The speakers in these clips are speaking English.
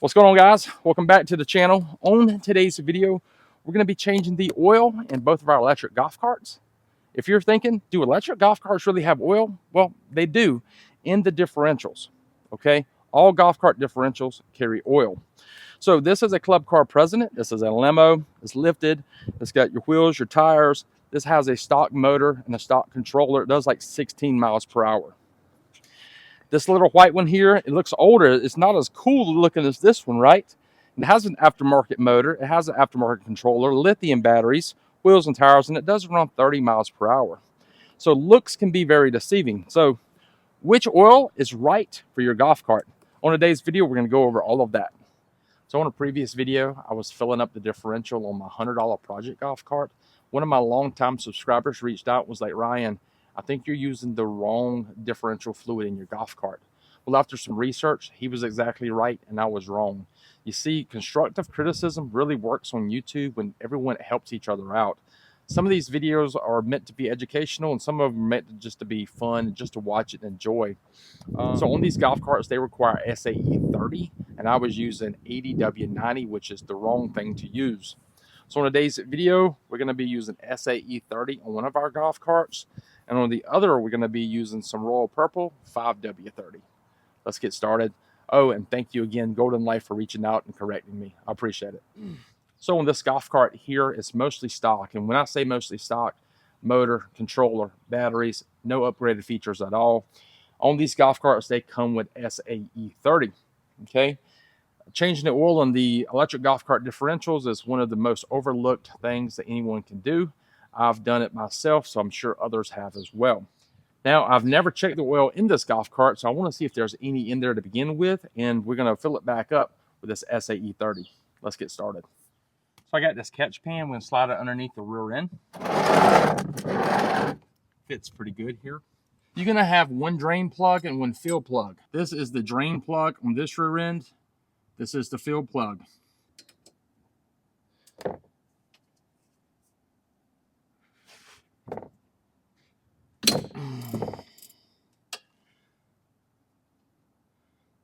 What's going on, guys? Welcome back to the channel. On today's video, we're going to be changing the oil in both of our electric golf carts. If you're thinking, do electric golf carts really have oil? Well, they do in the differentials, okay? All golf cart differentials carry oil. So this is a club car Precedent. This is a limo. It's lifted. It's got your wheels, your tires. This has a stock motor and a stock controller. It does like 16 miles per hour. This little white one here, it looks older. It's not as cool looking as this one, right? It has an aftermarket motor. It has an aftermarket controller, lithium batteries, wheels and tires, and it does run 30 miles per hour. So looks can be very deceiving. So which oil is right for your golf cart? On today's video, we're going to go over all of that. So on a previous video, I was filling up the differential on my $100 project golf cart. One of my longtime subscribers reached out and was like, Ryan, I think you're using the wrong differential fluid in your golf cart. Well, after some research, he was exactly right and I was wrong. You see, constructive criticism really works on YouTube when everyone helps each other out. Some of these videos are meant to be educational and some of them are meant just to be fun, just to watch it and enjoy. So on these golf carts, they require SAE 30, and I was using 80W90, which is the wrong thing to use. So in today's video, we're going to be using SAE 30 on one of our golf carts, and on the other, we're going to be using some Royal Purple 5W30. Let's get started. Oh, and thank you again, Golden Life, for reaching out and correcting me. I appreciate it. So on this golf cart here, it's mostly stock. And when I say mostly stock, motor, controller, batteries, no upgraded features at all. On these golf carts, they come with SAE 30. Okay. Changing the oil on the electric golf cart differentials is one of the most overlooked things that anyone can do. I've done it myself, so I'm sure others have as well. Now, I've never checked the oil in this golf cart, so I want to see if there's any in there to begin with, and we're going to fill it back up with this SAE 30. Let's get started. So I got this catch pan. I'm going to slide it underneath the rear end. Fits pretty good here. You're going to have one drain plug and one fill plug. This is the drain plug on this rear end. This is the fill plug.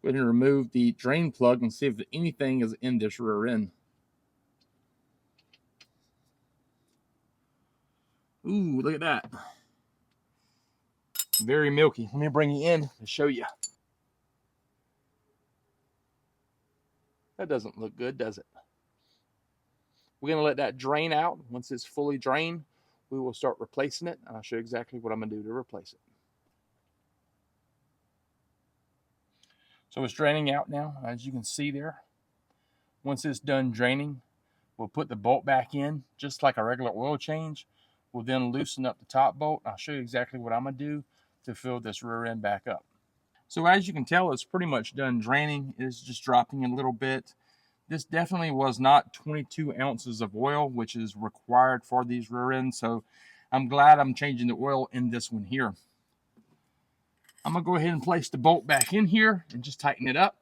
We're going to remove the drain plug and see if anything is in this rear end. Ooh, look at that. Very milky. Let me bring you in to show you. That doesn't look good, does it? We're going to let that drain out. Once it's fully drained, we will start replacing it. I'll show you exactly what I'm going to do to replace it. So it's draining out now, as you can see there. Once it's done draining, we'll put the bolt back in, just like a regular oil change. We'll then loosen up the top bolt. I'll show you exactly what I'm going to do to fill this rear end back up. So as you can tell, it's pretty much done draining. It's just dropping a little bit. This definitely was not 22 ounces of oil, which is required for these rear ends. So I'm glad I'm changing the oil in this one here. I'm going to go ahead and place the bolt back in here and just tighten it up.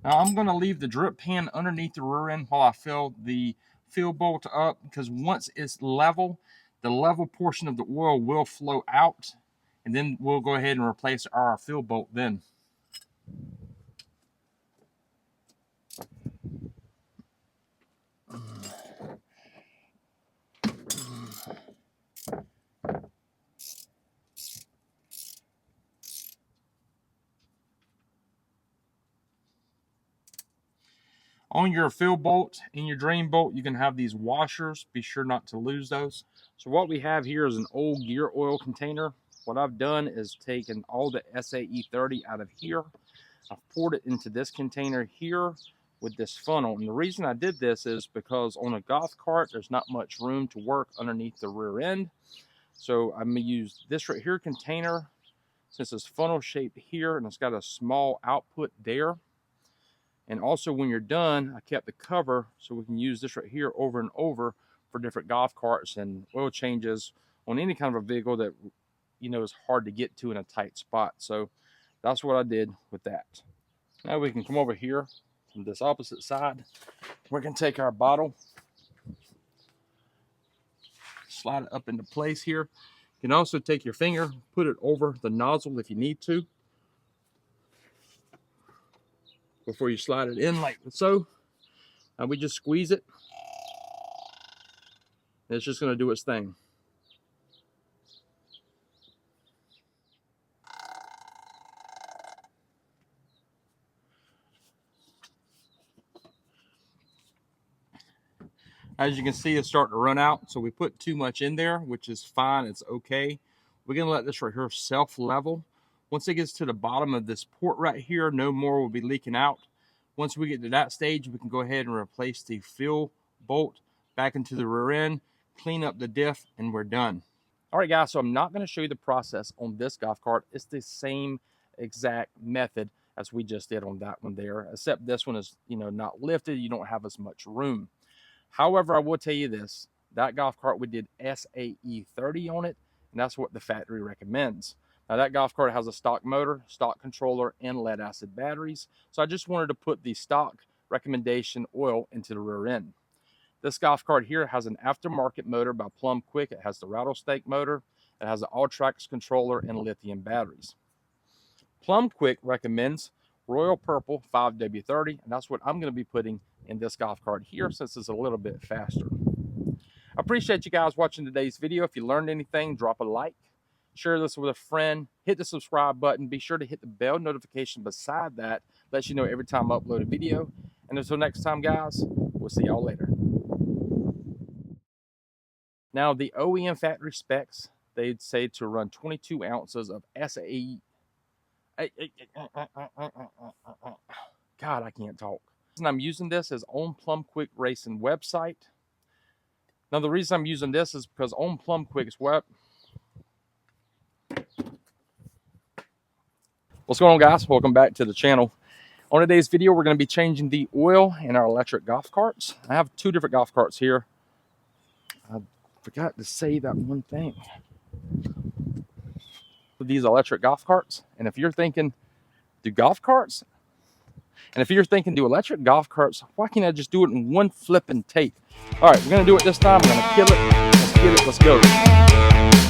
Now I'm going to leave the drip pan underneath the rear end while I fill the fill bolt up, because once it's level, the level portion of the oil will flow out, and then we'll go ahead and replace our fill bolt then. On your fill bolt and your drain bolt, you can have these washers. Be sure not to lose those. So what we have here is an old gear oil container. What I've done is taken all the SAE 30 out of here. I've poured it into this container here with this funnel. And the reason I did this is because on a golf cart, there's not much room to work underneath the rear end. So I'm going to use this right here container, since it's funnel shaped here and it's got a small output there. And also when you're done, I kept the cover so we can use this right here over and over for different golf carts and oil changes on any kind of a vehicle that, you know, is hard to get to in a tight spot. So That's what I did with that. Now we can come over here from this opposite side. We're going to take our bottle, slide it up into place here. You can also take your finger, put it over the nozzle if you need to, before you slide it in like so. And we just squeeze it. It's just going to do its thing. As you can see, it's starting to run out. So we put too much in there, which is fine. It's okay. We're going to let this right here self-level. Once it gets to the bottom of this port right here, no more will be leaking out. Once we get to that stage, we can go ahead and replace the fill bolt back into the rear end, clean up the diff, and we're done. All right, guys, so I'm not going to show you the process on this golf cart. It's the same exact method as we just did on that one there, except this one is, not lifted. You don't have as much room. However, I will tell you this, that golf cart, we did SAE 30 on it, and that's what the factory recommends. Now, that golf cart has a stock motor, stock controller, and lead acid batteries. So I just wanted to put the stock recommendation oil into the rear end. This golf cart here has an aftermarket motor by Plum Quick. It has the rattlesnake motor. It has an all-tracks controller and lithium batteries. Plum Quick recommends Royal Purple 5W30, and that's what I'm going to be putting in this golf cart here since it's a little bit faster. I appreciate you guys watching today's video. If you learned anything, drop a like, share this with a friend, hit the subscribe button, be sure to hit the bell notification beside that, lets you know every time I upload a video. And until next time, guys, we'll see y'all later. Now, the OEM factory specs, they'd say to run 22 ounces of SAE. God, I can't talk. And I'm using this is on Plum Quick Racing website. Now, the reason I'm using this is because on Plum Quick's web. What's going on, guys? Welcome back to the channel. On today's video, we're going to be changing the oil in our electric golf carts. I have two different golf carts here. I forgot to say that one thing. These electric golf carts, and if you're thinking, do golf carts? And if you're thinking, do electric golf carts, why can't I just do it in one flipping take? All right, we're going to do it this time. We're going to kill it. Let's get it. Let's go.